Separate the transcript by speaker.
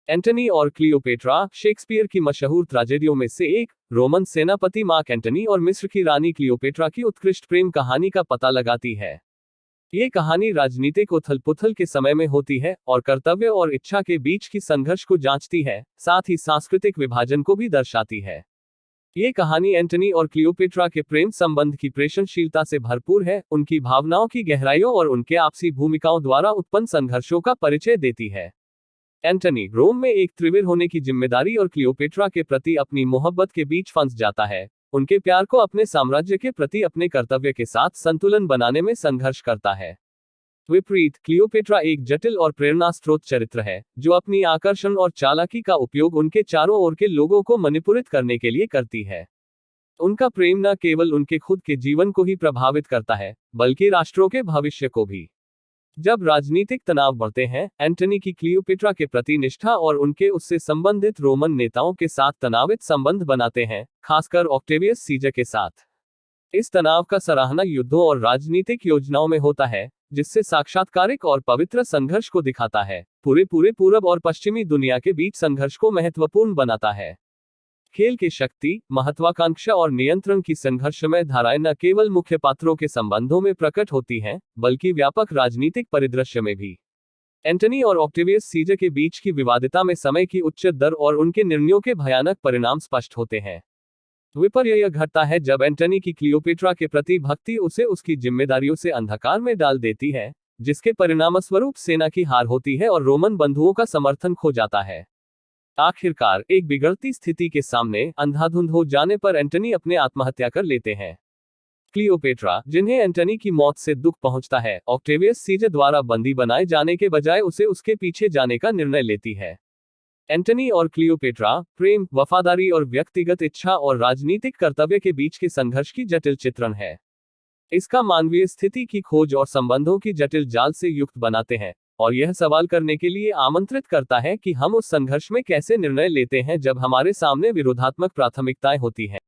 Speaker 1: Antony और Cleopatra Shakespeare की मशहूर ट्रेजेडियों में से एक, रोमन सेनापति मार्क एंटनी और मिस्र की रानी क्लियोपेट्रा की उत्कृष्ट प्रेम कहानी का पता लगाती है। ये कहानी राजनीतिक उथल-पुथल के समय में होती है और कर्तव्य और इच्छा के बीच की संघर्ष को जांचती है, साथ ही सांस्कृतिक विभाजन को भी दर्शाती है। ये कहानी एंटनी और क्लियोपेट्रा के प्रेम संबंध की प्रेषणशीलता से भरपूर है, उनकी भावनाओं की गहराइयों और उनके आपसी भूमिकाओं द्वारा उत्पन्न संघर्षों का परिचय देती है। एंटनी रोम में एक त्रिवीर होने की जिम्मेदारी और क्लियोपेट्रा के प्रति अपनी मोहब्बत के बीच फंस जाता है। उनके प्यार को अपने साम्राज्य के प्रति अपने कर्तव्य के साथ संतुलन बनाने में संघर्ष करता है। विपरीत, क्लियोपेट्रा एक जटिल और प्रेरणा स्रोत चरित्र है, जो अपनी आकर्षण और चालाकी का उपयोग उनके चारों ओर के लोगों को मैनिपुलेट करने के लिए करती है। उनका प्रेम न केवल उनके खुद के जीवन को ही प्रभावित करता है, बल्कि राष्ट्रों के भविष्य को भी। जब राजनीतिक तनाव बढ़ते हैं, एंटनी की क्लियोपेट्रा के प्रति निष्ठा और उनके उससे संबंधित रोमन नेताओं के साथ तनावित संबंध बनाते हैं, खासकर ऑक्टेवियस सीजर के साथ। इस तनाव का सराहना युद्धों और राजनीतिक योजनाओं में होता है, जिससे साक्षात्कारिक और पवित्र संघर्ष को दिखाता है, पूरे पूरब और पश्चिमी दुनिया के बीच संघर्ष को महत्वपूर्ण बनाता है। खेल की शक्ति, महत्वाकांक्षा और नियंत्रण की संघर्षमय धाराएं न केवल मुख्य पात्रों के संबंधों में प्रकट होती हैं, बल्कि व्यापक राजनीतिक परिदृश्य में भी। एंटनी और ऑक्टेवियस सीजर के बीच की विवादिता में समय की उच्च दर और उनके निर्णयों के भयानक परिणाम स्पष्ट होते हैं। विपर्य घटता है जब एंटनी की क्लियोपेट्रा के प्रति भक्ति उसे उसकी जिम्मेदारियों से अंधकार में डाल देती है, जिसके परिणामस्वरूप सेना की हार होती है और रोमन बंधुओं का समर्थन खो जाता है। आखिरकार, एक बिगड़ती स्थिति के सामने अंधाधुंध हो जाने पर एंटनी अपने आत्महत्या कर लेते हैं। क्लियोपेट्रा, जिन्हें एंटनी की मौत से दुख पहुंचता है, ऑक्टेवियस सीजर द्वारा बंदी बनाए जाने के बजाय उसे उसके पीछे जाने का निर्णय लेती है। एंटनी और क्लियोपेट्रा प्रेम, वफादारी और व्यक्तिगत इच्छा और राजनीतिक कर्तव्य के बीच के संघर्ष की जटिल चित्रण है। इसका मानवीय स्थिति की खोज और संबंधों की जटिल जाल से युक्त बनाते हैं, और यह सवाल करने के लिए आमंत्रित करता है कि हम उस संघर्ष में कैसे निर्णय लेते हैं जब हमारे सामने विरोधात्मक प्राथमिकताएं होती हैं।